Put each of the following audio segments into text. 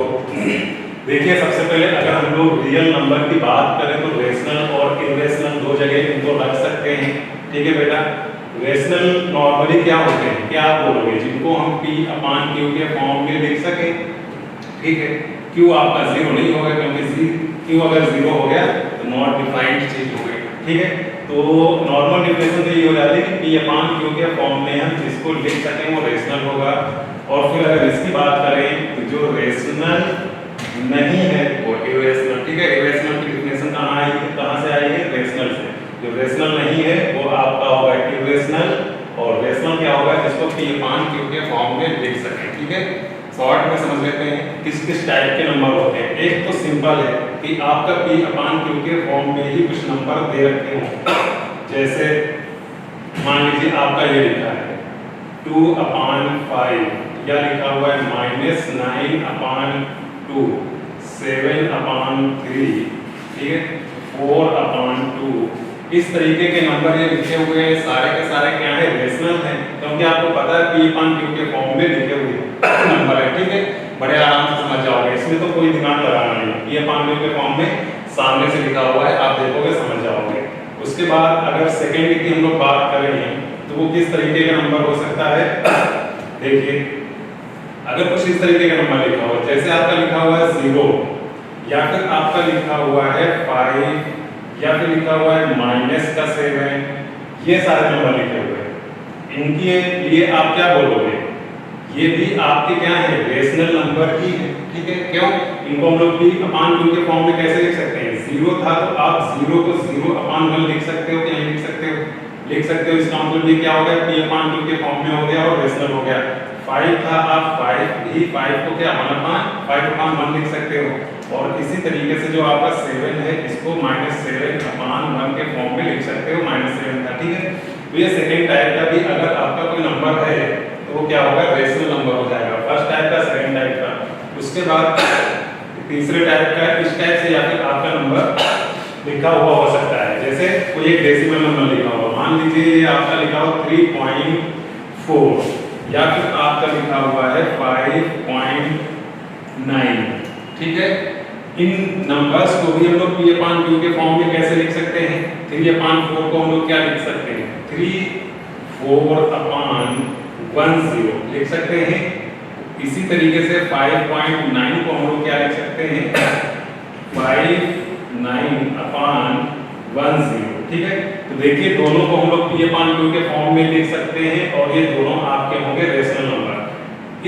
देखिए, सबसे पहले अगर हम लोग रियल नंबर की बात करें तो रेशनल और इरेशनल दो जगह इनको रख सकते हैं। ठीक है बेटा, रेशनल नॉर्मली क्या होते हैं, क्या आप बोलोगे, जिनको हम P/Q के फॉर्म में लिख सके। ठीक है, Q आपका जीरो नहीं होगा क्योंकि Q अगर जीरो हो गया तो नॉट डिफाइंड चीज हो गई। ठीक है, तो नॉर्मल डिफिनेशन तो ये हो जाती है कि P/Q के फॉर्म में हम जिसको लिख सकें वो रेशनल होगा। और फिर अगर इसकी बात करें तो जो रेशनल नहीं है वो इरेशनल। ठीक है, इरेशनल की डिफिनेशन कहाँ आई है, कहाँ से आई है, रेशनल से। जो रेशनल नहीं है वो आपका होगा इरेशनल, और रेशनल क्या होगा, जिसको P/Q के फॉर्म में लिख सकें। ठीक है, शॉर्ट में समझ लेते हैं किस किस टाइप के नंबर होते हैं। एक तो सिंपल है कि आपका P/Q के फॉर्म में ही कुछ नंबर दे रखे हों। जैसे मान लीजिए आपका ये लिखा है 2/5, या लिखा हुआ है -9/2, 7/3, ठीक है, 4/2। इस तरीके के नंबर ये लिखे हुए हैं, सारे के सारे क्या है, रेशनल हैं, क्योंकि आपको पता है P/Q के फॉर्म में लिखे हुए नंबर है। ठीक है, बड़े आराम से समझ जाओगे, इसमें तो कोई दिमाग लगाना नहीं। P/Q के फॉर्म में सामने से लिखा हुआ है, आप देखोगे समझ जाओगे। उसके बाद अगर सेकेंड की हम लोग बात करें तो वो किस तरीके का नंबर हो सकता है। देखिए, अगर कुछ इस तरीके का नंबर लिखा हुआ है, जैसे आपका लिखा हुआ है 0, या फिर आपका लिखा हुआ है 5, या फिर लिखा हुआ है -7, ये सारे नंबर लिखे हुए हैं। इनके लिए आप क्या बोलोगे, ये भी आपके क्या है, रेशनल नंबर ही है। ठीक है, क्यों, इनको हम लोग P/Q के फॉर्म में कैसे लिख सकते हैं, 0 था तो आप 0 को 0/1 लिख सकते हो कि नहीं लिख सकते हो, लिख सकते हो। इसका मतलब ये क्या हो गया, P/Q के फॉर्म में हो गया और रेशनल हो गया। 5 था, आप 5 को क्या 5/1 लिख सकते हो। और इसी तरीके से जो आपका 7 है, इसको -7/1 के फॉर्म में लिख सकते हो, -7 था। ठीक है, तो ये सेकेंड टाइप का भी अगर आपका कोई नंबर है तो वो क्या होगा, रेशनल नंबर हो जाएगा। फर्स्ट टाइप का, सेकेंड टाइप का। उसके बाद तीसरे टाइप का, इस टाइप से या फिर आपका नंबर लिखा हुआ हो सकता है। जैसे कोई एक डेसिमल नंबर लिखा हुआ, मान लीजिए आपका लिखा हुआ 3.4, या फिर आपका लिखा हुआ है 5.9। ठीक है, इन नंबर्स को भी हम लोग P/Q के फॉर्म में कैसे लिख सकते हैं, 3/4 को हम लोग क्या लिख सकते हैं, 3/4/10 लिख सकते हैं। इसी तरीके से 5.9 को हम लोग क्या लिख सकते हैं, 5/9/10। ठीक है, तो देखिए दोनों को हम लोग P/Q के फॉर्म में लिख सकते हैं, और ये दोनों आपके होंगे रेशनल नंबर।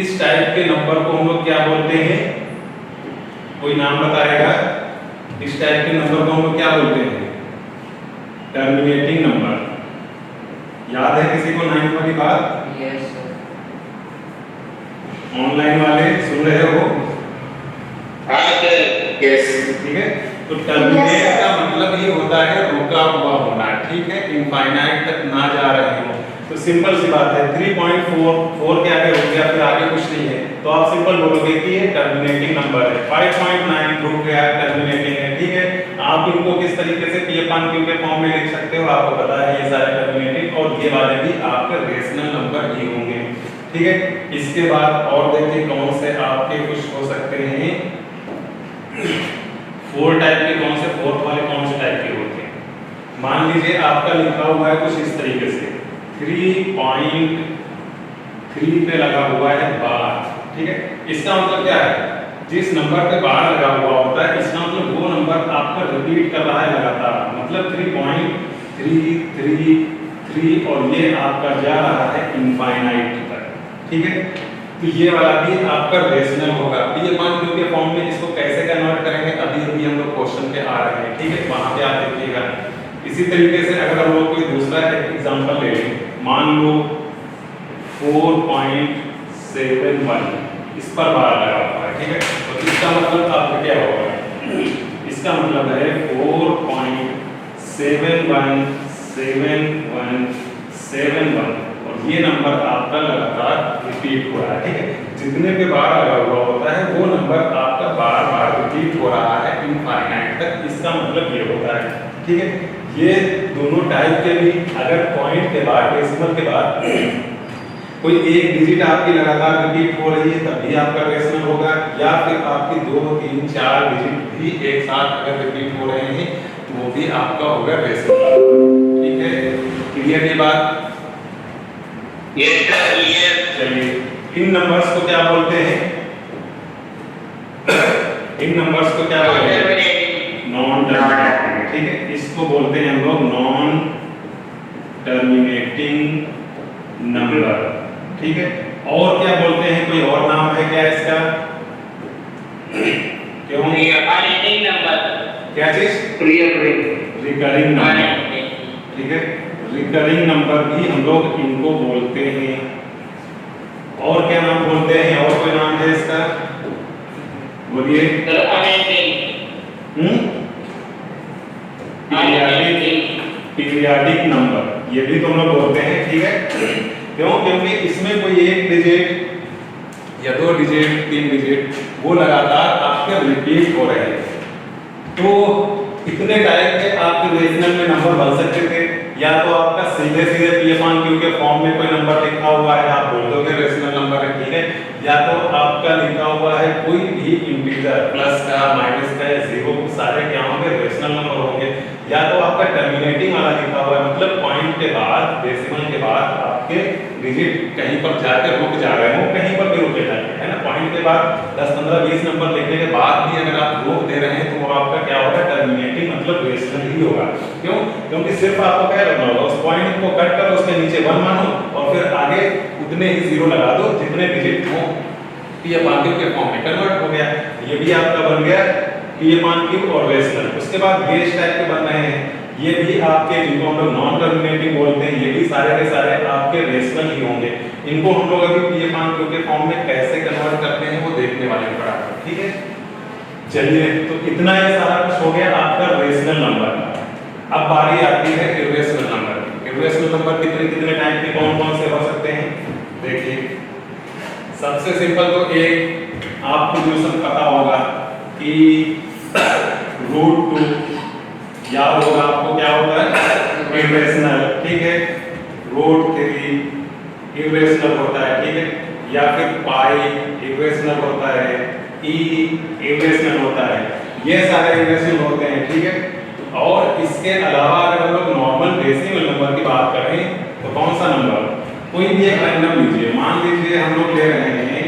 इस टाइप के नंबर को हम लोग क्या बोलते हैं, कोई नाम बताएगा, इस टाइप के नंबर को हम लोग क्या बोलते हैं, टर्मिनेटिंग नंबर। याद है किसी को 9th वाली बात? Yes sir. ऑनलाइन वाले सुन रहे हो? हाँ सर, यस। ठीक है, तो टर्मिनेट का मतलब ये होता है रुका हुआ होना। ठीक है, इनफाइनाइट तक ना जा रहे हो। तो सिंपल सी बात है, 3.4 के आगे हो गया, फिर आगे कुछ नहीं है, तो आप सिंपल बोलोगे कि ये टर्मिनेटिंग नंबर है। 5.9 रुक गया, टर्मिनेटिंग है। ठीक है, आप इनको किस तरीके से P/Q के फॉर्म में लिख सकते हो, आपको पता है ये सारे टर्मिनेटिंग, और ये वाले भी आपके रेशनल नंबर ही होंगे। ठीक है, इसके बाद और देखिए कौन से आपके कुछ हो सकते हैं, 4 टाइप के कौन से, फोर्थ वाले कौन से टाइप के होते हैं। मान लीजिए आपका लिखा हुआ है कुछ इस तरीके से, 3.3 पे लगा हुआ है बार। ठीक है, इसका मतलब क्या है, जिस नंबर पे बार लगा हुआ होता है, इसका मतलब वो नंबर आपका रिपीट कर रहा है लगातार, मतलब 3.333, और ये आपका जा रहा है इनफाइनाइट तक। ठीक है, तो ये वाला भी आपका रेशनल होगा। P/Q के फॉर्म में इसको कैसे कन्वर्ट करेंगे, अभी अभी हम लोग क्वेश्चन पे आ रहे हैं। ठीक है, वहां पे आप देखिएगा। इसी तरीके से अगर हम लोग कोई दूसरा एग्जांपल ले लें, मान लो 4.71, इस पर बार लगा हुआ है। ठीक है, तो इसका मतलब आपका क्या होगा, इसका मतलब है 4.717171, और ये नंबर आपका लगातार रिपीट हो रहा है। ठीक है, जितने पे बार लगा हुआ होता है वो नंबर आपका बार बार रिपीट हो रहा है इनफाइनाइट तक, इसका मतलब ये होता है। ठीक है, ये दोनों टाइप के भी अगर पॉइंट के बाद, डेसिमल के बाद कोई एक डिजिट आपकी लगातार रिपीट हो रही है तब भी आपका रेशनल होगा, या फिर आपकी 2 3 4 डिजिट भी एक साथ अगर रिपीट हो रहे हैं तो वो भी आपका होगा रेशनल। ठीक है, क्लियर ये बात? Yes sir, yes. चलिए, इन नंबर्स को क्या बोलते हैं? इन नंबर्स को क्या बोलते हैं? Non terminating. ठीक है, इसको बोलते हैं हम लोग नॉन टर्मिनेटिंग नंबर। ठीक है, और क्या बोलते हैं? कोई और नाम है क्या इसका? क्यों? Reoccurring number. क्या चीज? Recurring number. ठीक है, रिकरिंग नंबर भी हम लोग इनको बोलते हैं। और क्या नाम बोलते हैं? और कोई नाम है इसका? बोलिए। पीरियाडिक नंबर, ये भी तुम लोग बोलते हैं। ठीक है, क्यों? क्योंकि इसमें कोई एक डिजिट या 2 डिजिट 3 डिजिट वो लगातार आपके रिपीट हो रहे हैं। तो कितने टाइप के आपके रेशनल में नंबर बन सकते थे? या तो आपका सीधे सीधे P/Q के फॉर्म में कोई नंबर लिखा हुआ है, आप बोल दोगे रेशनल नंबर है। ठीक है, या तो आपका लिखा हुआ है कोई भी इंटीजर, प्लस का, माइनस का या जीरो, सारे क्या होंगे? रेशनल नंबर होंगे। या तो आपका टर्मिनेटिंग वाला लिखा हुआ है, मतलब पॉइंट के बाद, डेसिमल के बाद आपके डिजिट कहीं पर जाकर रुक जा रहे हो, कहीं पर भी रुके जाएंगे, है ना? पॉइंट के बाद 10 15 20 नंबर लिखने के बाद भी अगर आप रोक दे रहे हैं तो वो आपका क्या होगा? टर्मिनेटिंग, मतलब रेशनल ही होगा। क्यों? क्योंकि सिर्फ आपको क्या करना होगा? उस पॉइंट को कट कर उसके नीचे 1 मानो और फिर आगे उतने ही जीरो लगा दो जितने डिजिट हो। P/Q के फॉर्म में कन्वर्ट हो गया। ये भी आपका बन गया P/Q और रेशनल। उसके बाद बेस टाइप के बन रहे हैं, ये भी आपके, जिनको हम लोग नॉन टर्मिनेटिंग बोलते हैं, ये भी सारे के सारे आपके रेशनल ही होंगे। इनको हम लोग अभी P/Q के फॉर्म में कैसे कन्वर्ट करते हैं वो देखने वाले हैं पढ़ा। ठीक है, चलिए, तो इतना ये सारा कुछ हो गया आपका रेशनल नंबर का। अब बारी आती है इर्रेशनल नंबर की। इर्रेशनल नंबर कितने कितने टाइप के, कौन कौन से हो सकते हैं? देखिए, सबसे सिंपल तो एक आपको क्वेश्चन पता होगा कि √2 याद होगा आपको, क्या होता है? इर्रेशनल। ठीक है, √3 इर्रेशनल होता है। ठीक है, या फिर पाई इर्रेशनल होता है, ई इर्रेशनल होता है, ये सारे इर्रेशनल होते हैं। ठीक है, और इसके अलावा अगर हम लोग नॉर्मल डेसिमल नंबर की बात करें तो कौन सा नंबर? कोई भी एक रैंडम लीजिए, मान लीजिए हम लोग ले रहे हैं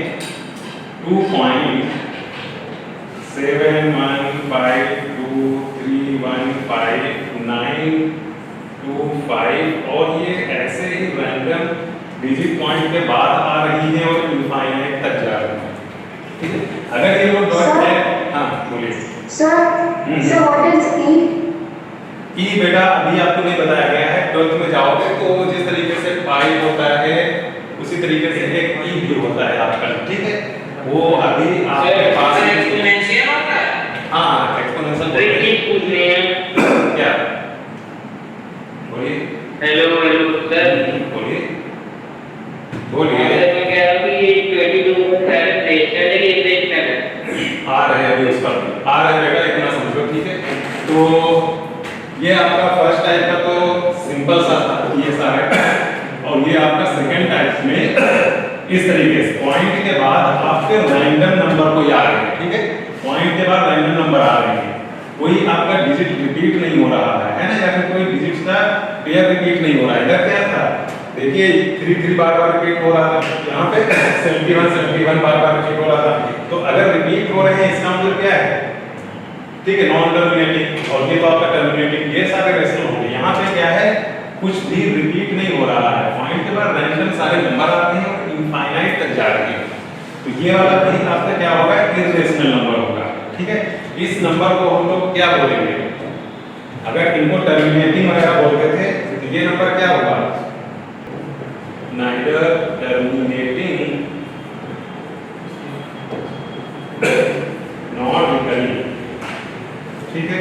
2.71523159225 और ये ऐसे ही रैंडम डिजिट पॉइंट के बाद आ रही है और इनफाइनाइट तक जा रही है। ठीक है, अगर ये लोग डॉट है, हाँ बोलिए सर, व्हाट इज ई? ई बेटा अभी आपको नहीं बताया गया है, 12th में जाओगे तो जिस तरीके से पाई होता है उसी तरीके से एक ई भी होता है आपका। ठीक है, वो अभी आपके पास एक्सपोनेंशियल होता है। हाँ, एक्सपोनेंशियल क्या? बोलिए। हेलो हेलो सर, बोलिए बोलिए। मैं कह रहा हूँ कि 22 का रेशनल है कि इर्रेशनल है? आ रहे हैं अभी, उस पर आ रहे हैं बेटा, इतना समझो। ठीक है, तो ये आपका फर्स्ट टाइप का तो सिंपल सा था ये सारे, और ये आपका सेकंड टाइप में इस तरीके से पॉइंट के बाद आपके रैंडम नंबर को याद है। ठीक है, पॉइंट के बाद रैंडम नंबर आ रहे हैं, कोई आपका डिजिट रिपीट नहीं हो रहा है ना, या फिर कोई डिजिट का पेयर रिपीट नहीं हो रहा है। इधर क्या था? देखिए 3 बार रिपीट हो रहा था, यहाँ पे 71 बार रिपीट हो रहा था। तो अगर रिपीट हो रहे हैं इसका मतलब क्या है? ठीक है, नॉन टर्मिनेटिंग, और ये तो आपका टर्मिनेटिंग, ये सारे रेशनल होंगे। यहाँ पे क्या है? कुछ भी रिपीट नहीं हो रहा है, पॉइंट के बाद रैंडम सारे नंबर आते हैं और इनफाइनाइट तक जा रहे हैं। तो ये वाला भी आपका क्या होगा? इर्रेशनल नंबर होगा। ठीक है, इस नंबर को हम लोग क्या बोलेंगे? अगर इनको टर्मिनेटिंग वगैरह बोलते थे तो ये नंबर क्या होगा? Neither terminating not recurring. ठीक है,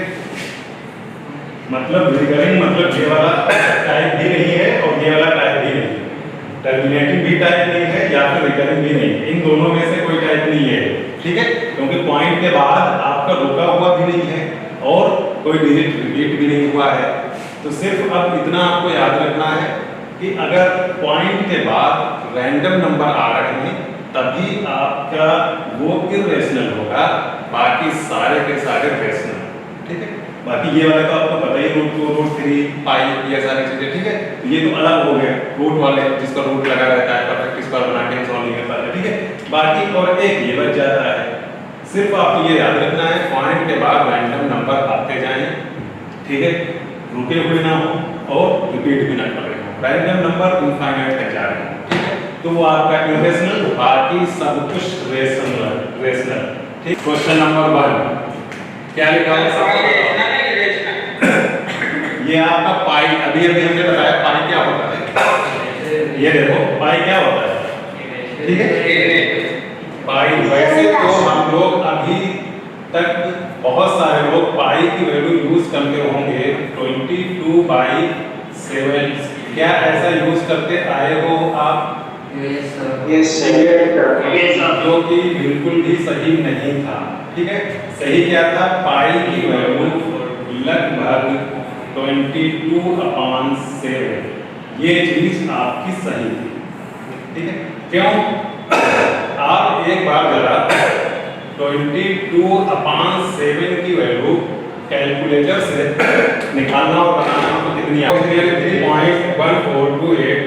मतलब रिकरिंग मतलब ये वाला टाइप भी नहीं है और ये वाला टाइप भी नहीं है, टर्मिनेटिंग भी टाइप नहीं है या फिर रिकरिंग भी नहीं है, इन दोनों में से कोई टाइप नहीं है। ठीक है, क्योंकि पॉइंट के बाद आपका रुका हुआ भी नहीं है और कोई डिजिट रिपीट भी नहीं हुआ है। तो सिर्फ अब इतना आपको याद रखना है कि अगर पॉइंट के बाद रैंडम नंबर आ रहे हैं तभी आपका वो इरेशनल होगा, बाकी सारे के सारे रेशनल। ठीक है, बाकी ये वाला तो आपको पता ही, रूट 2, रूट 3, पाई, ये सारी चीजें। ठीक है, ये तो अलग हो गया रूट वाले, जिसका रूट लगा रहता है, परफेक्ट स्क्वायर बना के सॉल्व नहीं कर पाते। ठीक है, बाकी और एक ये बच जाता है, सिर्फ आपको ये याद रखना है पॉइंट के बाद रैंडम नंबर आते जाएं। ठीक है, रुके हुए ना हो और रिपीट भी ना कर रहे हो, रैंडम नंबर इनफाइनाइट तक जा रहे हो। ठीक है, तो वो आपका इरेशनल, बाकी सब कुछ रेशनल। ठीक, क्वेश्चन नंबर 1 क्या लिखा है? ये आपका पाई, अभी हमने बताया पाई क्या होता है। ये देखो पाई क्या होता है। ठीक है, पाई वैसे तो हम लोग अभी तक बहुत सारे लोग पाई की वैल्यू यूज करते होंगे 22/7। क्या ऐसा यूज करते आए हो आप? Yes sir. जो कि बिल्कुल भी सही नहीं था। ठीक है, सही क्या था? पाई की वैल्यू लगभग 22/7, ये चीज आपकी सही थी। ठीक है, क्यों? आप एक बार जरा 22/7 की वैल्यू कैलकुलेटर से निकालना और बनाना तो कितनी आती है? 3.1428।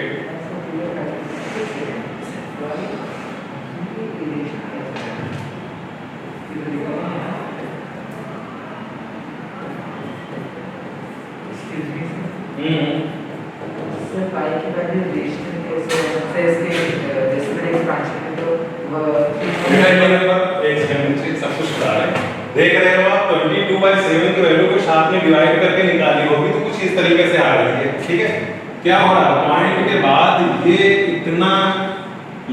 सर पाई के बाद रेशनल कैसे है? इसके डेसिमल एक्सपेंशन में तो एक सेकंड से सब कुछ बता रहे हैं। देख रहे हो आप 22/7 की वैल्यू को साथ में डिवाइड करके निकाली होगी तो कुछ इस तरीके से आ रही है। ठीक है, क्या हो रहा है? पॉइंट के बाद ये इतना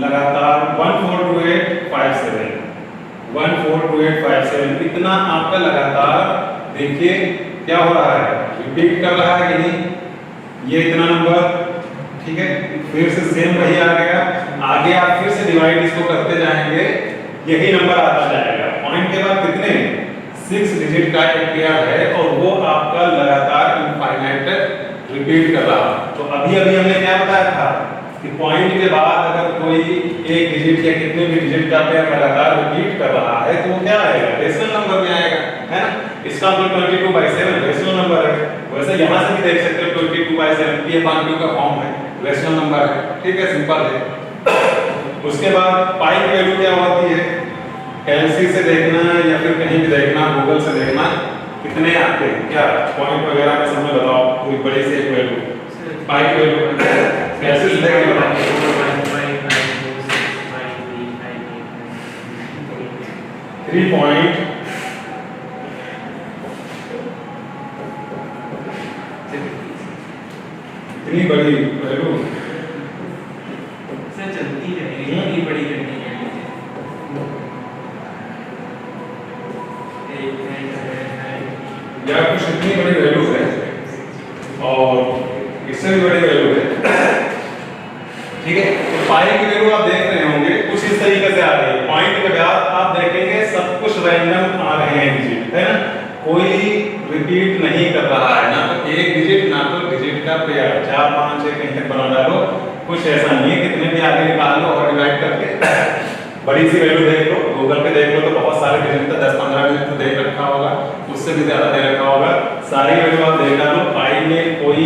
लगातार 142857 इतना आपका लगातार, देखिए क्या हो रहा है, रिपीट कर रहा है कि नहीं? ये इतना नंबर। ठीक है, फिर से सेम वही आ गया, आगे आप फिर से डिवाइड इसको करते जाएंगे, यही नंबर आता जाएगा। पॉइंट के बाद कितने 6 डिजिट का एक पेयर है और वो आपका लगातार इनफाइनाइट तक रिपीट कर रहा है। तो अभी हमने क्या बताया था कि पॉइंट के बाद अगर कोई एक डिजिट या कितने भी डिजिट का पेयर लगातार रिपीट कर रहा है तो वो क्या आएगा? रेशनल नंबर में आएगा, है ना? इसका मतलब 22/7 रेशनल नंबर है। वैसे यहां से भी देख सकते हो 22/7 P/Q का फॉर्म है, रेशनल नंबर है। ठीक है, सिंपल है। उसके बाद पाई की वैल्यू क्या होती है? कैलसी से देखना या फिर कहीं भी देखना, गूगल से देखना, कितने आते हैं क्या पॉइंट वगैरह में सब में बताओ, कोई बड़ी से एक वैल्यू पाई की वैल्यू कैलसी से देख के बताओ। 3 इतनी बड़ी वैल्यू सर चलती रहेगी, इतनी बड़ी करनी है। या कुछ इतनी बड़ी वैल्यू है और इससे भी बड़ी वैल्यू है। ठीक है, तो पाई की वैल्यू आप देख रहे होंगे कुछ इस तरीके से आ रही है। पॉइंट के बाद आप देखेंगे सब कुछ रैंडम आ रहे हैं डिजिट, है ना? कोई रिपीट नहीं कर रहा है, ना तो एक डिजिट ना तो डिजिट का पेयर। 4, 5, 6 कहीं तक बना डालो, कुछ ऐसा नहीं है, कितने भी आगे निकाल लो और डिवाइड करके बड़ी सी वैल्यू देख लो, गूगल पे देख लो तो बहुत सारे डिजिट तो 10-15 डिजिट तो देख रखा होगा, उससे भी ज्यादा दे रखा होगा। सारी वैल्यू आप देख लो, पाई में कोई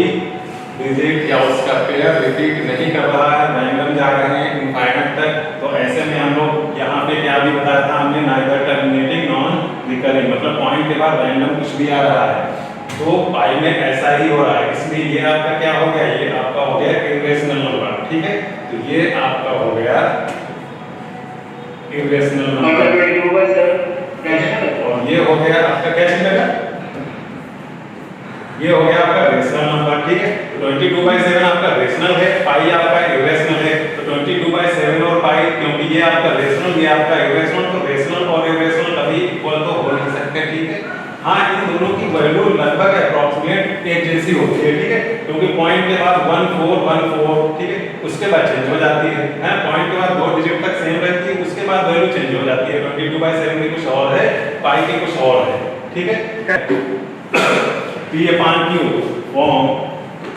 डिजिट या उसका पेयर रिपीट नहीं कर रहा है, रैंडम जा रहे हैं इनफाइनाइट तक। तो ऐसे में हम लोग यहाँ पे क्या भी बताया था हमने, नाइदर टर्मिनेटिंग नॉन रिकरिंग, मतलब पॉइंट के बाद रैंडम कुछ भी आ रहा है तो पाई में ऐसा ही हो रहा है। इसलिए ये आपका क्या हो गया? ये आपका हो गया इरेशनल नंबर। ठीक है, तो ये आपका हो गया इरेशनल नंबर और ये हो गया आपका क्या चलेगा? ये हो गया आपका रेशनल नंबर। ठीक है, 22/7 आपका रेशनल है, पाई आपका इरेशनल है। तो 22/7 और पाई, क्योंकि ये आपका रेशनल ये आपका इरेशनल, तो रेशनल और इरेशनल कभी इक्वल तो हो नहीं सकते। ठीक है, हाँ इन दोनों की वैल्यू लगभग अप्रॉक्सीमेट एक जैसी होती है। ठीक है, क्योंकि पॉइंट के बाद 1414, ठीक है, उसके बाद चेंज हो जाती है, पॉइंट के बाद 2 डिजिट तक सेम रहती है, उसके बाद वैल्यू चेंज हो जाती है। 22/7 की कुछ और है, पाई की कुछ और है। ठीक है, P/Q फॉर्म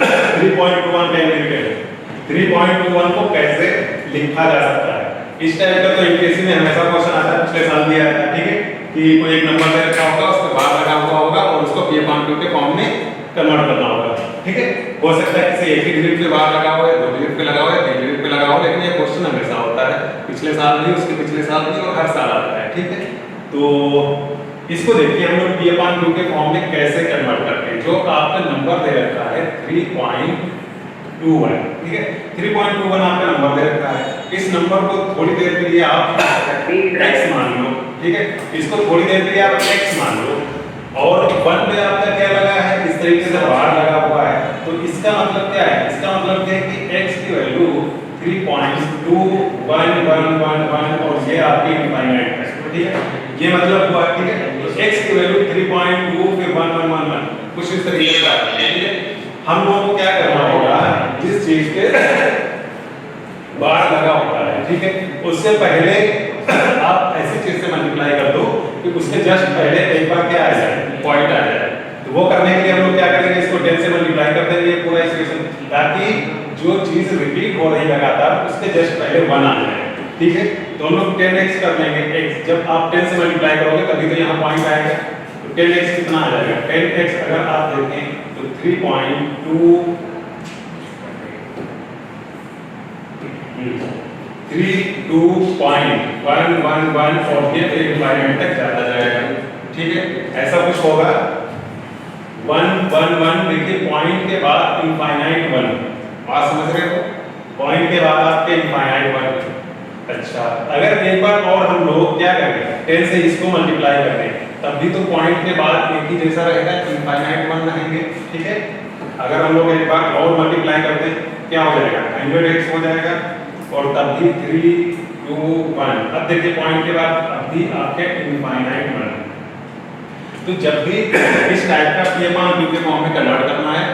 3.21 10 लिमिटेड 3.21 को कैसे लिखा जा सकता है। इस टाइप का तो यूपीएससी में हमेशा क्वेश्चन आता है, पिछले साल भी आया था, ठीक है, कि कोई एक नंबर दे रखा होगा, उसके बाद लगा हुआ होगा और उसको P/2 के फॉर्म में कन्वर्ट करना होगा, ठीक है। हो सकता है किसी एक ही डिजिट पे बाहर लगा हुआ है, 2 डिजिट पे लगा हुआ है, 3 डिजिट पे लगा हुआ है, लेकिन ये क्वेश्चन हमेशा होता है, पिछले साल भी, उसके पिछले साल भी और हर साल आता है, ठीक है। तो इसको देखिए हम लोग P/2 के फॉर्म में कैसे कन्वर्ट करते हैं। जो आपका नंबर दे रखा है 3.21, ठीक है, 3.21 आपका नंबर दे रखा है। इस नंबर को थोड़ी देर के लिए आप x मान लो, ठीक है, इसको थोड़ी देर के लिए आप x मान लो, और 1 पे आपका क्या लगा है, इस तरीके से बार लगा हुआ है, तो इसका मतलब क्या है, इसका मतलब क्या है कि x की वैल्यू 3.2111 और ये आपकी इनफाइनाइट है, ठीक है, ये मतलब हुआ, ठीक है। तो x की वैल्यू 3.2 फिर 1111 कुछ इस तरीके से आती है, ठीक है। हम लोगों को क्या करना होगा, जिस चीज के बार लगा होता है, ठीक है, उससे पहले आप ऐसी चीज से मल्टीप्लाई कर दो कि उसके जस्ट पहले एक बार क्या आ जाए, पॉइंट आ जाए। तो वो करने के लिए हम लोग क्या करेंगे, इसको 10 से मल्टीप्लाई कर देंगे पूरा इक्वेशन, ताकि जो चीज रिपीट हो रही लगातार उसके जस्ट पहले 1 आ जाए, ठीक है। तो हम लोग 10x कर लेंगे, x जब आप 10 से मल्टीप्लाई करोगे तभी तो यहाँ पॉइंट आएगा। तो 10x कितना आ जाएगा, 10x अगर आप देखें तो 3.111 और ये इनफाइनाइट तक जाता जाएगा, ठीक है, ऐसा कुछ होगा। 111 देखिए, पॉइंट के बाद इनफाइनाइट 1, बात समझ रहे हो, पॉइंट के बाद आपके इनफाइनाइट 1। अच्छा, अगर एक बार और हम लोग क्या करें, 10 से इसको मल्टीप्लाई कर दें, तब भी तो पॉइंट के बाद एक ही जैसा रहेगा, इनफाइनाइट 1 रहेंगे, ठीक है। अगर हम लोग एक बार और मल्टीप्लाई कर दें, क्या हो जाएगा, 100x हो जाएगा, और तब भी 321। अब देखिए पॉइंट के बाद अब भी आपके इनफाइनाइट 1। तो जब भी इस टाइप का P/2 के फॉर्म में कन्वर्ट करना है,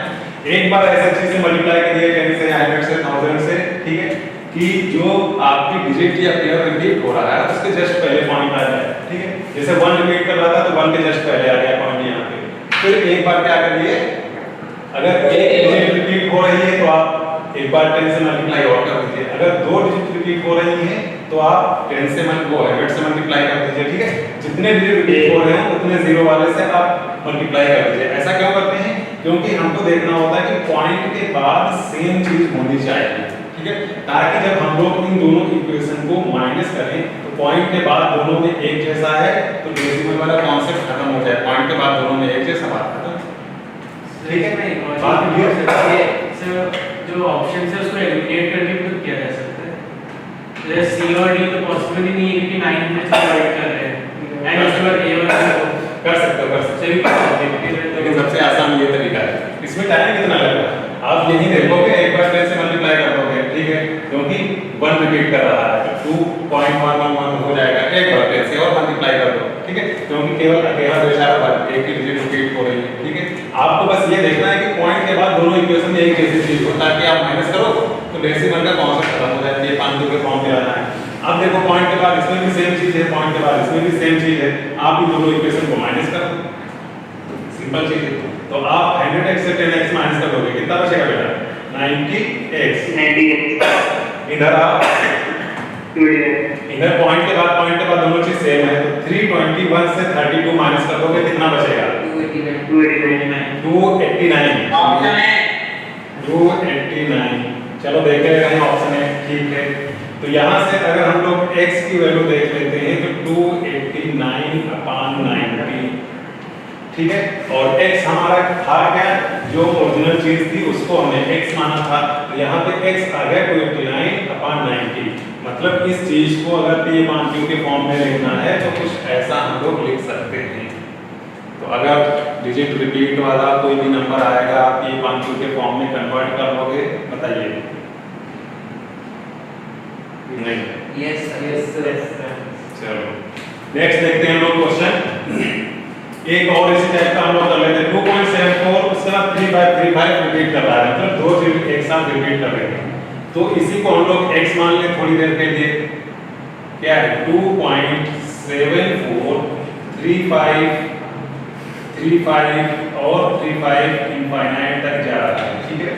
एक बार ऐसा चीज से मल्टीप्लाई करिए 10 से, 100 से, 1000 से, ठीक है, कि जो आपकी डिजिट या पेयर रिपीट हो रहा है उसके जस्ट पहले पॉइंट आ जाए, ठीक है। जैसे 1 रिपीट कर रहा था तो 1 के जस्ट पहले आ गया पॉइंट यहाँ पे। फिर एक बार क्या करिए, अगर एक डिजिट रिपीट हो रही है तो आप एक बार 10 से मल्टीप्लाई और कर दीजिए, अगर 2 डिजिट रिपीट हो रही है तो आप 10 से 100 से मल्टीप्लाई कर दीजिए, ठीक है। जितने डिजिट रिपीट हो रहे हैं उतने जीरो वाले से आप मल्टीप्लाई कर दीजिए। ऐसा क्यों करते हैं, क्योंकि हमको देखना होता है कि पॉइंट के बाद सेम चीज होनी चाहिए, ठीक है, ताकि जब हम लोग इन दोनों इक्वेशन को माइनस करें तो पॉइंट के बाद दोनों में एक जैसा है, तो डेसिमल वाला कॉन्सेप्ट खत्म हो जाए, पॉइंट के बाद दोनों में एक जैसा, बात खत्म, ठीक है। बात क्लियर सर, जो ऑप्शन है उसको एलिमिनेट करके भी तो किया जा सकता है, जैसे सी और डी तो पॉसिबल ही नहीं है क्योंकि 9 में से डिवाइड कर रहे हैं, एंड उसके बाद a1 कर सकते हो, लेकिन सबसे आसान ये तरीका है। इसमें टाइम कितना लगेगा, आप यही देखोगे, एक बार 10 से मल्टीप्लाई कर दोगे, ठीक है, क्योंकि 1 रिपीट कर रहा है तो 2.111 हो जाएगा, एक बार 10 से और मल्टीप्लाई कर दो, ठीक है, क्योंकि केवल अकेला तो इशारा पर एक ही डिजिट रिपीट हो रही है, ठीक है। आपको बस ये देखना है कि पॉइंट के बाद दोनों इक्वेशन में एक जैसी चीज हो, ताकि आप माइनस करो तो डेसिमल का कॉन्सेप्ट खत्म हो जाए, P/2 के फॉर्म में आना है। अब देखो पॉइंट के बाद इसमें भी सेम चीज है, पॉइंट के बाद इसमें भी सेम चीज है, आप इन दोनों इक्वेशन को माइनस कर दो, सिंपल चीज है। तो आप 100x से 10x माइनस कर दोगे, कितना बचेगा बेटा, 90x। इधर आप इधर पॉइंट के बाद दोनों चीज सेम है, तो 321 से 32 माइनस कर दोगे, कितना बचेगा, 289। ऑप्शन है 289। चलो देख रहे हैं ऑप्शन है, ठीक है। तो यहाँ से अगर हम लोग x की वैल्यू देख लेते हैं तो 289/90, ठीक है, और x हमारा था क्या, जो ओरिजिनल चीज थी उसको हमने x माना था, तो यहाँ पे x आ गया 289/90। मतलब इस चीज को अगर P/2 के फॉर्म में लिखना है तो कुछ ऐसा हम लोग लिख सकते हैं। तो अगर डिजिट रिपीट वाला कोई भी नंबर आएगा आप P/2 के फॉर्म में कन्वर्ट कर लोगे, बताइए, नहीं, यस चलो नेक्स्ट देखते हैं हम लोग क्वेश्चन। एक और इसी टाइप का हम लोग कर लेते हैं, 2.74 उसके बाद 3535 रिपीट कर रहा है, मतलब 2 चीज एक साथ रिपीट कर रहे हैं। तो इसी को हम लोग x मान लें थोड़ी देर के लिए, क्या है 2.743535 और 35 इनफाइनाइट तक जा रहा है, ठीक है।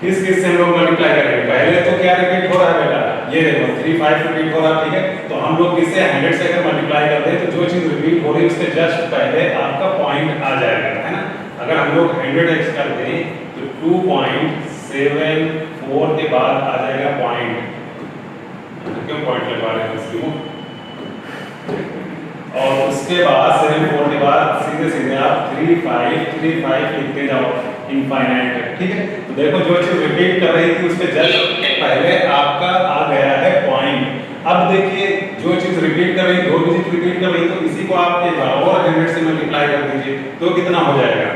किस किस से हम लोग मल्टीप्लाई करेंगे? पहले तो क्या रिपीट हो रहा है बेटा? ये देखो 3 5 रिपीट हो रहा है, ठीक है? तो हम लोग इसे 100 से अगर मल्टीप्लाई कर दें तो जो चीज रिपीट हो रही है उसके जस्ट पहले आपका पॉइंट आ जाएगा, है ना? अगर हम लोग 100x कर दें तो 2.74 के बाद आ जाएगा पॉइंट। क्यों पॉइंट लगवा रहे हैं इसको? और उसके बाद 74 के बाद सीधे सीधे आप 35 लिखते जाओ इनफाइनाइट तक, ठीक है? तो देखो जो चीज रिपीट कर रही थी उसके जस्ट पहले आपका आ गया है पॉइंट। अब देखिए जो चीज रिपीट कर रही, 2 डिजिट रिपीट कर रही, तो इसी को आप एक बार और 100 से मल्टीप्लाई कर दीजिए तो कितना हो जाएगा?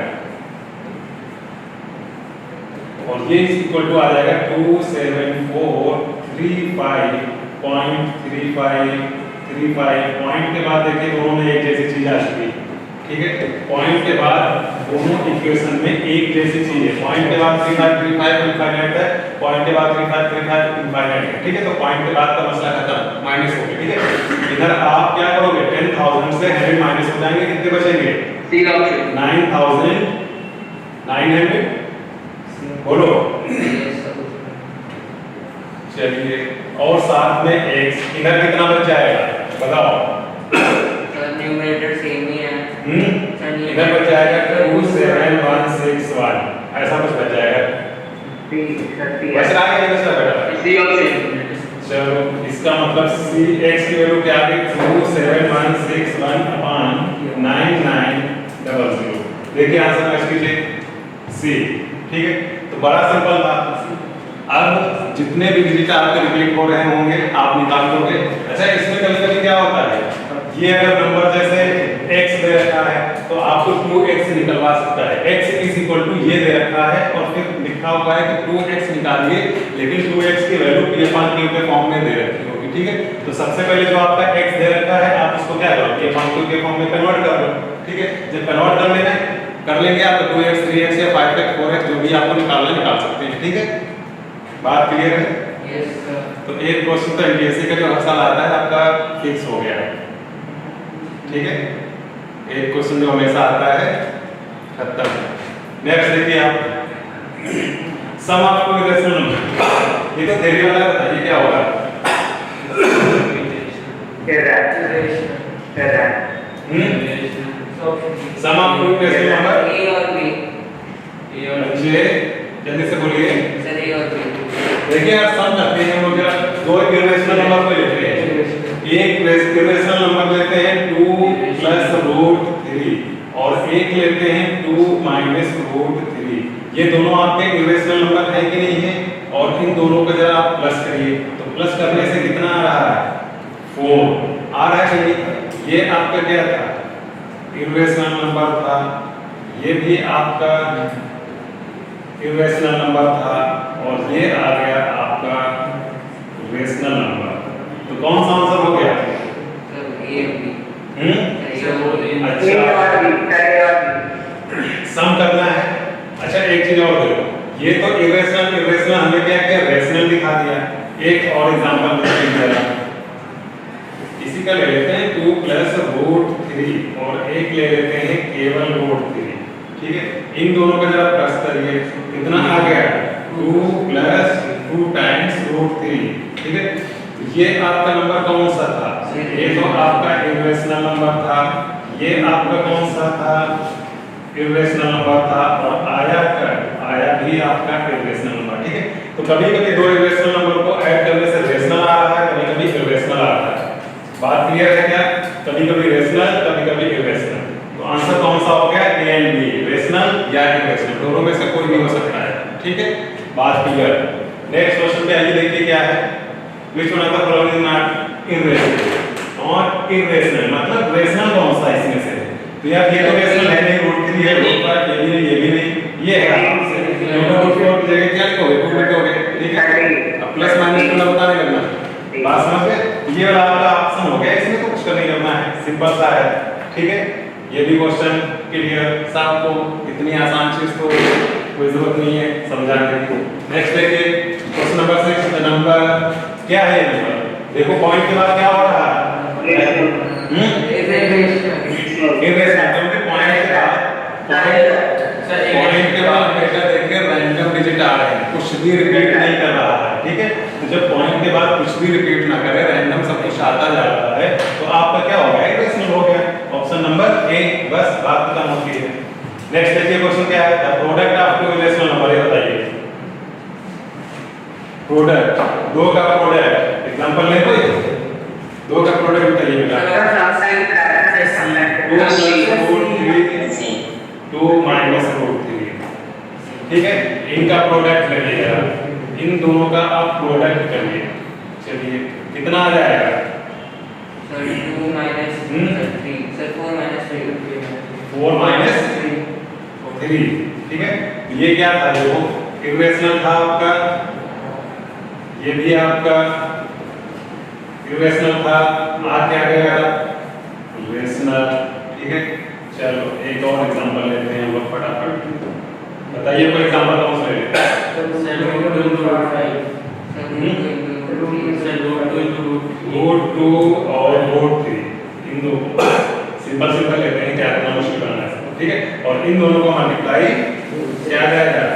और ये इक्वल टू आ जाएगा 27435.35 पॉइंट के बाद देखिए दोनों में एक जैसी चीज आ चुकी है, ठीक है? पॉइंट के बाद दोनों इक्वेशन में एक जैसी चीज है। पॉइंट के बाद 3535 इनफाइनाइट है, पॉइंट के बाद 3535 इनफाइनाइट है, ठीक है? तो पॉइंट के बाद का मसला खत्म, माइनस हो गया, ठीक है? इधर आप क्या करोगे? 10000 से 100 माइनस हो जाएंगे, कितने बचेंगे? 9900 बोलो। चलिए, और साथ में x, इधर कितना बच जाएगा बताओ? सर न्यूमरेटर सेम ही है। इधर बच जाएगा 27161, ऐसा कुछ बच जाएगा। बच रहा है ये बचा बेटा? चलो, इसका मतलब x की वैल्यू क्या आ गई? 27161 अपॉन 9900। देखिए आंसर मैच कीजिए c, ठीक है? तो बड़ा सिंपल था। अब जितने भी डिजिट आपके रिपीट हो रहे होंगे आप निकाल दोगे। अच्छा, इसमें कभी-कभी क्या होता है, ये अगर नंबर जैसे x दे रखा है तो आपको 2x निकलवा सकता है। x इज इक्वल टू ये दे रखा है और फिर लिखा हुआ है कि 2x निकालिए, लेकिन 2x की वैल्यू p/q के फॉर्म में दे रखी होगी, ठीक है? तो सबसे पहले जो आपका x दे रखा है आप उसको क्या करो? p/q के फॉर्म में कन्वर्ट कर लो, ठीक है? जब कन्वर्ट कर लेंगे आप तो 2x 3x या 5x 4x जो भी आपको निकालना निकाल सकते हैं, ठीक है? बात क्लियर है? Yes sir. तो एक क्वेश्चन तो एनटीएससी का जो हर साल आता है आपका फिक्स हो गया है, ठीक है? एक क्वेश्चन जो हमेशा आता है खत्म। नेक्स्ट देखिए आप, sum of two irrational number. ये तो थ्योरी वाला बताइए क्या होगा? Sum of two irrational number a और b। बच्चे जल्दी से बोलिए। सर a और b। देखिए यार, सम करते हैं हम लोग, दो इरेशनल नंबर को लेते हैं। एक इरेशनल नंबर लेते हैं 2 + √3 और एक लेते हैं 2 - √3। ये दोनों आपके इरेशनल नंबर है कि नहीं है? और इन दोनों को जरा आप प्लस करिए, तो प्लस करने से कितना आ रहा है? 4 आ रहा है कि नहीं? ये आपका क्या था? इरेशनल नंबर था। ये भी आपका इरेशनल नंबर था और ये आ गया आपका रेशनल नंबर। तो कौन सा आंसर हो गया? सर a और b। सम करना है। अच्छा, एक चीज और देखो, ये तो इरेशनल हमने क्या किया? रेशनल दिखा दिया। एक और एग्जांपल देखते हैं, इसी का ले लेते हैं 2 + √3 और एक ले लेते हैं केवल √3, ठीक है? इन दोनों का जरा प्लस करिए, कितना आ गया? 2 + 2 टाइम्स √3, ठीक है? तो ये आपका नंबर कौन सा था? ये तो आपका इरेशनल नंबर था। ये आपका कौन सा था? इरेशनल नंबर था। और आया भी आपका इरेशनल नंबर, ठीक है? तो कभी-कभी दो इरेशनल नंबर को ऐड करने से रेशनल आ रहा है, कभी-कभी इरेशनल आ रहा है। बात क्लियर है क्या? कभी-कभी रेशनल, कभी-कभी इरेशनल। तो आंसर कौन सा हो गया? ए एंड बी, रेशनल या इरेशनल, दोनों में से कोई भी हो सकता है, ठीक है? बात क्लियर। नेक्स्ट क्वेश्चन पे आइए, देखिए क्या है? Which one of the following is not irrational? और irrational मतलब रेशनल कौन सा इसमें से? तो यार ये तो रेशनल है नहीं, √3 है, √5 ये भी नहीं, ये भी नहीं, ये है आपसे। √4 की जगह क्या लिखोगे? 2 लिखोगे, ठीक है? अब प्लस माइनस करना बताने लगना, बात समझ गए? ये वाला आपका ऑप्शन हो गया, इसमें तो कुछ नहीं करना है, सिंपल सा है, ठीक है? ये भी क्वेश्चन क्लियर साहब को, इतनी आसान चीज तो कोई जरूरत नहीं है समझाने की। नेक्स्ट देखिए क्वेश्चन नंबर 6, नंबर क्या है ये नंबर? देखो पॉइंट के बाद क्या हो रहा है? इरेशनल, क्योंकि पॉइंट के बाद बेटा देखिए रैंडम डिजिट आ रहे हैं, कुछ कुछ भी रिपीट नहीं कर रहा है, ठीक है। तो जब पॉइंट के बाद कुछ भी रिपीट ना करे, रैंडम सब कुछ आता जा रहा है, तो आपका क्या हो गया, इरेशनल हो गया। ऑप्शन नंबर ए, बस बात खत्म होती है। नेक्स्ट देखिए क्वेश्चन क्या है, the product of two irrational number, ये बताइए। प्रोडक्ट, दो का प्रोडक्ट, एग्जांपल ले कोई, दो का प्रोडक्ट बताइए बेटा। 2 माइनस रूट 3, ठीक है। इनका प्रोडक्ट करिएगा, इन दोनों का आप प्रोडक्ट करिए। चलिए कितना आ जाएगा? Sir 2 minus 3, sir 4 minus 3, 4 minus 3, ठीक है। ये क्या था, देखो इरेशनल था आपका, ये भी आपका इरेशनल था, आ क्या गया रेशनल, ठीक है। चलो एक और एग्जांपल लेते हैं हम लोग फटाफट, बताइए कोई एग्जांपल कौन सा लेते हैं? रूट 2 और रूट 3, इन दो सिंपल सिंपल लेते हैं, क्या करना मुश्किल बनाना है, ठीक है। और इन दोनों को मल्टीप्लाई क्या जाएगा,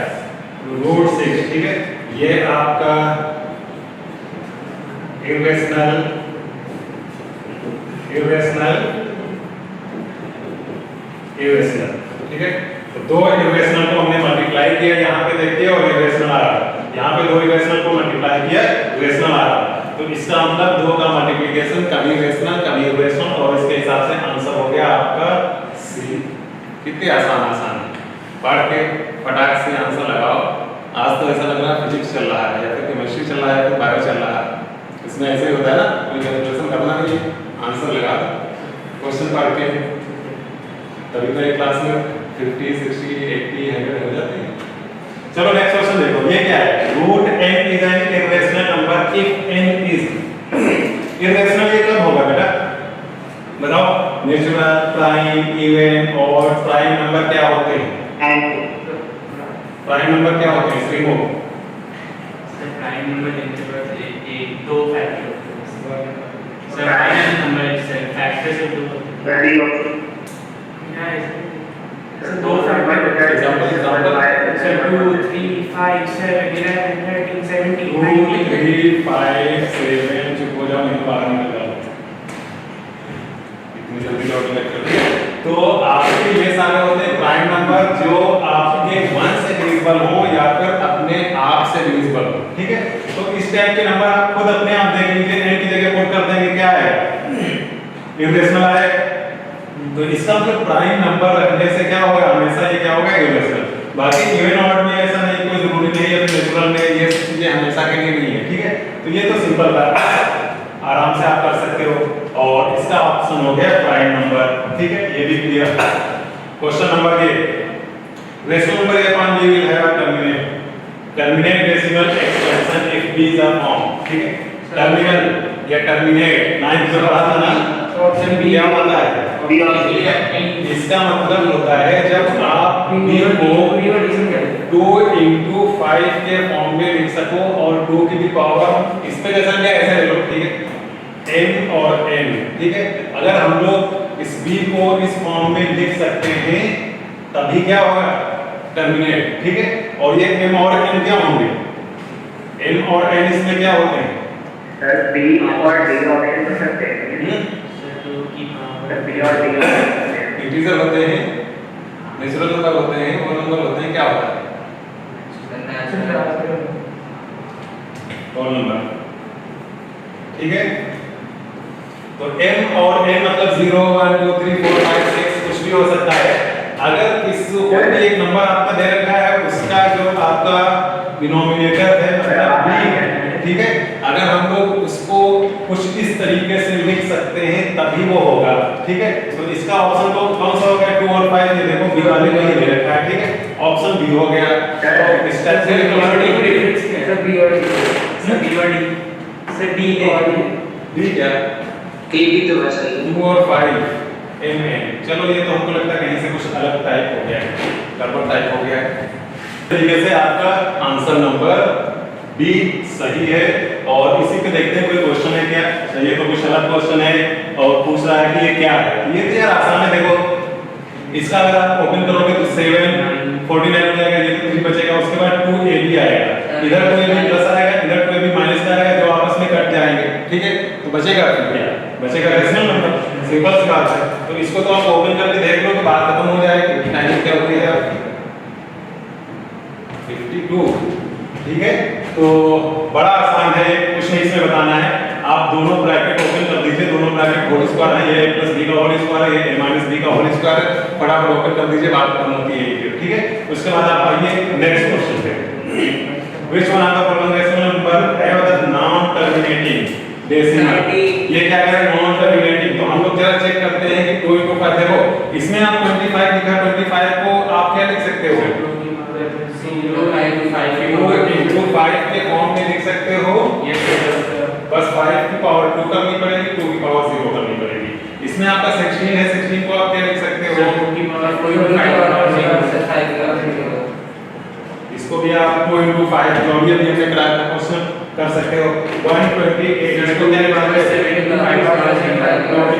रूट 6, ठीक है। ये आपका इरेशनल इरेशनल, ठीक है। तो दो इरेशनल को हमने मल्टीप्लाई किया, यहाँ पे देखिए, और इरेशनल आ रहा है, यहाँ पे दो इरेशनल को मल्टीप्लाई किया, इरेशनल आ रहा है। तो इसका मतलब दो का मल्टीप्लिकेशन कभी इरेशनल, और इसके हिसाब से आंसर हो गया आपका सी। कितने आसान पढ़ के फटाक से आंसर लगाओ। आज तो ऐसा लग रहा है फिजिक्स चल रहा है, या फिर केमिस्ट्री चल रहा है, या फिर बायो चल रहा है। इसमें ऐसे ही होता है ना, कोई कैलकुलेशन करना नहीं, आंसर लगा क्वेश्चन पढ़ के, तभी तो एक क्लास में 50, 60, 80, 100 हो जाते हैं। चलो नेक्स्ट क्वेश्चन देखो, ये क्या है, root n is an irrational number if n is irrational. ये कब होगा बेटा, बताओ? नेचुरल, प्राइम, इवन और प्राइम नंबर क्या होते हैं? प्राइम नंबर क्या होते हैं? स्ट्रिंग हो प्राइम नंबर लेने के बाद एक दो फैक्टर होते हैं सर, प्राइम नंबर से फैक्टर से दो क्या है सर, दो फैक्टर एग्जांपल सर 2 3 5 7 11 13 17 2 3 5 7, चुप हो जाओ, नहीं तो बाहर निकल जाओ, इतनी जल्दी लौट लेते। तो आपके ये सारे होते हैं प्राइम नंबर जो आपके 1 से डिविजिबल हो या फिर अपने आप से डिविजिबल हो, ठीक है। तो इस टाइप के नंबर आप खुद अपने आप देख लीजिए, n की जगह पुट कर देंगे, क्या है, इरेशनल आए। तो इसका मतलब प्राइम नंबर रखने से क्या होगा, हमेशा ये क्या होगा, इरेशनल। बाकी इवन ऑड में ऐसा नहीं, कोई जरूरी नहीं है, नेचुरल में ये सब चीजें हमेशा के लिए नहीं है, ठीक है। तो ये तो सिंपल बात, आराम से आप कर सकते हो। और इसका ऑप्शन हो गया प्राइम नंबर, ठीक है, ये भी क्लियर। क्वेश्चन नंबर ये, rational number upon b will have a terminate decimal expansion if b is a form, ठीक है। टर्मिनल या टर्मिनेट 9th में पढ़ा था ना, ऑप्शन बी क्या होता है, इसका मतलब होता है जब आप b को 2 into 5 के फॉर्म में लिख सको, और 2 की भी पावर इस पे जैसा क्या ऐसे ले लो, ठीक है, m और n, ठीक है। अगर हम लोग इस b को इस फॉर्म में लिख सकते हैं तभी क्या होगा, टर्मिनेट, ठीक है। और ये m और n क्या होंगे, m और n इसमें क्या होते हैं सर बी और डी ऑप्शन कर सकते हैं, सर 2 की पावर सर बी और डी ऑप्शन कर सकते हैं। इंटीजर होते हैं, नेचुरल नंबर होते हैं, और नंबर होते हैं, क्या होता है, होल नंबर, ठीक है। तो m और n मतलब 0 1 2 3 4 5 6 कुछ भी हो सकता है। अगर इस कोई भी एक नंबर आपका दे रखा है, उसका जो आपका डिनोमिनेटर है मतलब b है, ठीक है। अगर हम लोग उसको कुछ इस तरीके से लिख सकते हैं तभी वो होगा, ठीक है। तो इसका ऑप्शन तो कौन सा हो गया, 2 और 5, ये देखो b वाले में ही दे रखा है, ठीक है। ऑप्शन b हो गया। तो इस टाइप से डिफरेंस क्या है सर बी और डी, सर बी और डी, सर डी b क्या, ए भी तो वैसा ही 2 और 5 m n। चलो ये तो हमको लगता है कहीं से कुछ अलग टाइप हो गया है, गड़बड़ टाइप हो गया है। तरीके से आपका आंसर नंबर बी सही है। और इसी पे देखते हैं कोई क्वेश्चन है क्या। अच्छा ये तो कुछ अलग क्वेश्चन है और पूछ रहा है कि ये क्या है। ये तो यार आसान है, देखो इसका अगर आप ओपन करोगे तो 7 49 हो जाएगा, ये तो 3 बचेगा, उसके बाद 2ab आएगा। इधर कोई भी प्लस आएगा, इधर कोई भी माइनस आएगा, जो आपस में कट जाएंगे, ठीक है। तो बचेगा फिर क्या? बचेगा रेशनल नंबर, सिंपल सी बात है। तो इसको तो आप ओपन करके देख लो तो बात खत्म हो जाएगी। टाइम क्या हुई है आपकी 52, ठीक है। तो बड़ा आसान है, कुछ नहीं इसमें बताना है। आप दोनों ब्रैकेट ओपन कर दीजिए, दोनों ब्रैकेट होल स्क्वायर है, ये प्लस बी का होल स्क्वायर है, ये माइनस बी का होल स्क्वायर है, फटाफट ओपन कर दीजिए, बात खत्म होती है, ठीक है। उसके बाद आप आइए नेक्स्ट क्वेश्चन पे। Which one of the following rational number have the non terminating decimal? ये क्या कह रहे हैं? Non terminating. तो हम लोग जरा चेक करते हैं कि 2 into 5 देखो, इसमें आप 25 लिखा, 25 को आप क्या लिख सकते हो? 5 के फॉर्म में लिख सकते हो। बस 5 की पावर 2 करनी पड़ेगी, 2 की पावर 0 करनी पड़ेगी। इसमें आपका 16 है, 16 को आप क्या लिख सकते हो? इसको भी आप 2 into 5 जो भी अभी हमने कराया था क्वेश्चन कर सकते हो। 128 इसको क्या लिखा है? 7 की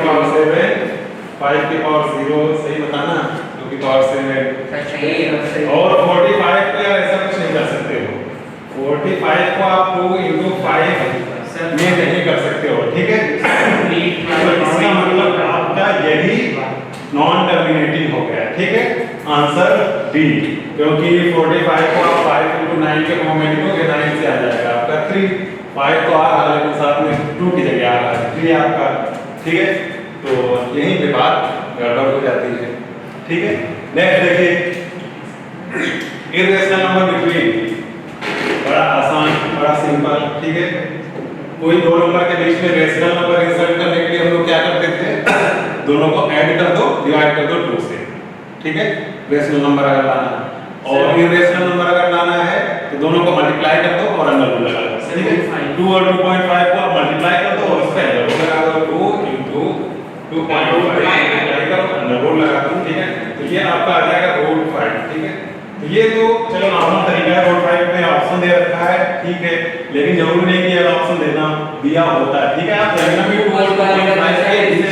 पावर 7, 5 की पावर 0, सही बताना, 2 की पावर 7 और 45 को यार ऐसा कुछ नहीं कर सकते हो। 45 को आप 2 into 5 में नहीं कर सकते हो, ठीक है। तो इसका मतलब आपका यही नॉन टर्मिनेटिंग हो गया, ठीक है। आंसर डी, क्योंकि 45 को आप 5 into 9 के फॉर्म में लिखोगे, 9 से आ जाएगा आपका 3। 5 तो आ रहा है लेकिन साथ में 2 की जगह आ रहा है 3 आपका, ठीक है। तो यहीं पे बात गड़बड़ हो जाती है, ठीक है। नेक्स्ट देखिए, इर्रेशनल नंबर बिटवीन, बड़ा आसान, बड़ा सिंपल, ठीक है। कोई दो नंबर के बीच में रेशनल नंबर इंसर्ट करने के लिए हम लोग क्या करते थे? दोनों को ऐड कर दो, डिवाइड कर दो 2 से, ठीक है। रेशनल नंबर अगर लाना है और इर्रेशनल नंबर अगर लाना है तो दोनों को मल्टीप्लाई कर दो और अंडर रूट लगा दो, ठीक है। 2 और 2.5 को आप मल्टीप्लाई कर दो और उसका अंडर रूट लगा दो, 2 into 2.5 मल्टीप्लाई करो, अंडर रूट लगा दो, ठीक है। तो ये आपका आ जाएगा √5, ठीक है। तो ये तो चलो नॉर्मल तरीका है, √5 में ऑप्शन दे रखा है, ठीक है। लेकिन जरूरी नहीं कि अगर ऑप्शन देना दिया होता है, ठीक है। आप जानना भी 2 और 2.5 के बीच में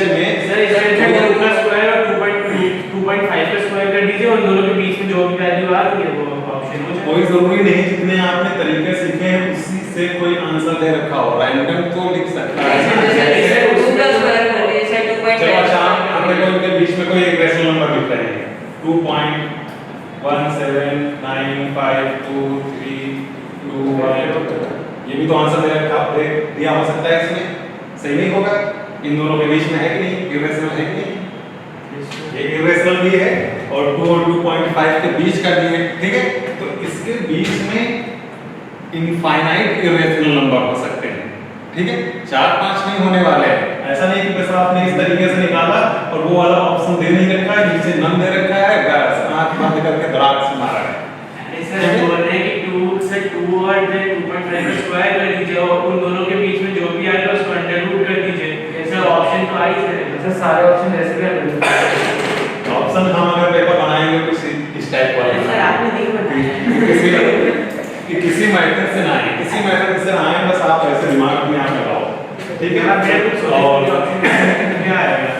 सर इधर रूट का स्क्वायर और 2.5 का स्क्वायर कर दीजिए और दोनों के बीच में जो भी वैल्यू आ रही है वो ऑप्शन हो जाए। कोई जरूरी नहीं, जितने आपने तरीके सीखे हैं उसी से कोई आंसर दे रखा हो, रैंडम तो लिख सकता है। चलो अच्छा, हमने को इनके बीच में कोई एक रेशनल नंबर लिख रहे हैं 2.1795232, ये भी तो आंसर दे रखा दिया हो सकता है इसमें, सही नहीं होगा? इन दोनों के बीच में है कि नहीं? इर्रेशनल है कि नहीं? ये इर्रेशनल भी है और 2 और 2.5 के बीच का भी है, ठीक है। तो इसके बीच में इनफाइनाइट इर्रेशनल नंबर हो सकते हैं, ठीक है। 4-5 नहीं होने वाले हैं। ऐसा नहीं कि बस आपने इस तरीके से निकाला और वो वाला ऑप्शन दे नहीं रखा है, नीचे नन दे रखा है, बस आंख बंद करके दराज से मारा है। सर बोल रहे हैं कि 2 से 2 और 2.5 का स्क्वायर कर दीजिए और उन दोनों के बीच में जो भी आएगा उसको अंडर रूट कर दीजिए। सर ऑप्शन तो आई है, सर सारे ऑप्शन ऐसे क्या करेंगे? ऑप्शन हम अगर पेपर बनाएंगे कुछ इस टाइप वाला सर आपने नहीं बनाया किसी मेथड से ना आए, किसी मेथड से ना आए, बस आप ऐसे दिमाग में आप लगाओ, ठीक है। मैं कुछ और क्या आएगा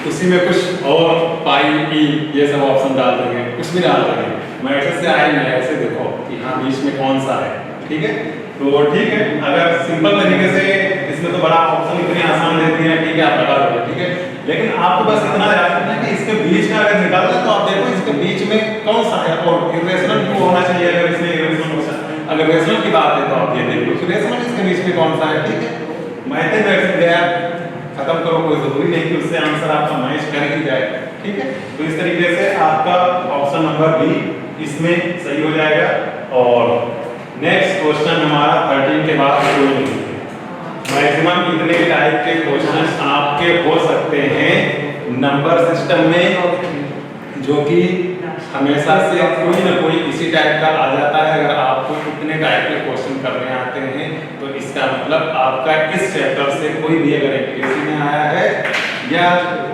उसी में कुछ और पाई ई ये सब ऑप्शन डाल देंगे, कुछ भी डाल देंगे। मेथड से आए ना ऐसे देखो कि हाँ बीच में कौन सा है, ठीक है। तो ठीक है, अगर सिंपल तरीके से इसमें तो बड़ा ऑप्शन इतनी आसान देती है, ठीक है, आप लगा दोगे, ठीक है। लेकिन आपको बस इतना याद रखना है कि इसके बीच का अगर निकालना तो आप देखो इसके बीच में कौन सा है और इर्रेशनल क्यों होना चाहिए। अगर इसमें इर्रेशनल हो सकता है, अगर रेशनल की बात है तो आप ये देख लो रेशनल इसके बीच में कौन सा है, ठीक है। मैथड वैसे गया खत्म करो, कोई जरूरी नहीं कि उससे आंसर आपका मैच कर ही जाए, ठीक है। तो इस तरीके से आपका ऑप्शन नंबर बी इसमें सही हो जाएगा। और नेक्स्ट क्वेश्चन हमारा 13 के बाद कोई नहीं, मैक्सिमम इतने टाइप के क्वेश्चंस आपके हो सकते हैं नंबर सिस्टम में, जो कि हमेशा से कोई ना कोई इसी टाइप का आ जाता है। अगर आपको इतने टाइप के क्वेश्चन करने आते हैं तो इसका मतलब आपका इस चैप्टर से कोई भी अगर एमपीएससी में आया है या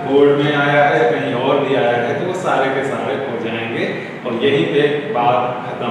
बोर्ड में आया है, कहीं और भी आया है, तो वो सारे के सारे हो जाएंगे और यहीं पे बात खत्म।